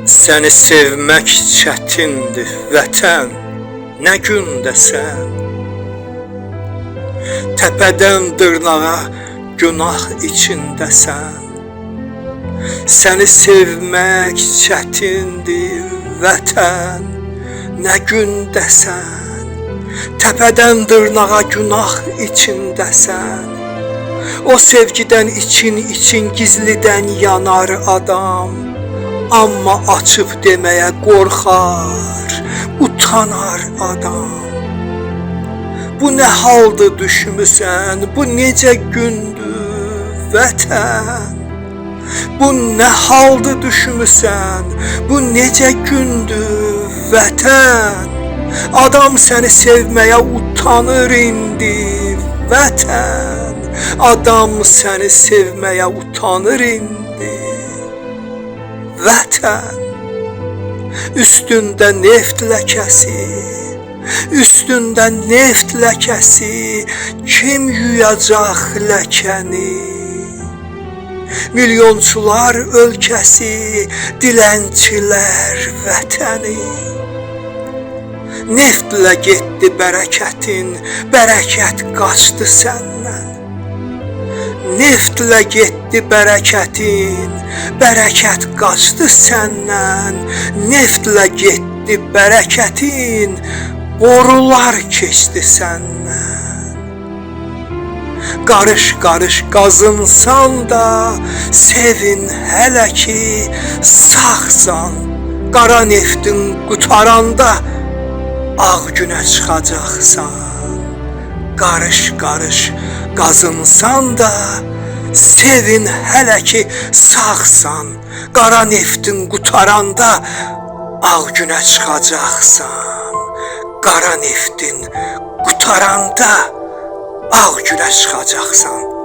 Səni sevmək çətindir vətən, nə gündəsən. Təpədən dırnağa günah içindəsən. Səni sevmək çətindir vətən, nə gündəsən. Təpədən dırnağa günah içindəsən. O sevgidən için gizlidən yanar adam. Amma açıb deməyə qorxar, utanar adam. Bu nə haldır düşmüsən, bu necə gündür vətən. Bu nə haldır düşmüsən, bu necə gündür vətən. Adam səni sevməyə utanır indi vətən. Adam səni sevməyə utanır indi vətən. Üstündə neft ləkəsi, üstündə neft ləkəsi, kim yuyacaq ləkəni? Milyonçular ölkəsi, dilənçilər vətəni. Neftlə getdi bərəkətin, bərəkət qaçdı səndən. Neftlə getdi bərəkətin, bərəkət qaçdı səndən. Neftlə getdi bərəkətin, borular keçdi səndən. Qarış-qarış qazınsan da, sevin hələ ki sağsan. Qara neftin qutaranda, ağ günə çıxacaqsan. Qarış-qarış qazınsan da, sevin hələ ki sağsan. Qara neftin qutaranda, ağ günə çıxacaqsan. Qara neftin qutaranda, ağ günə çıxacaqsan.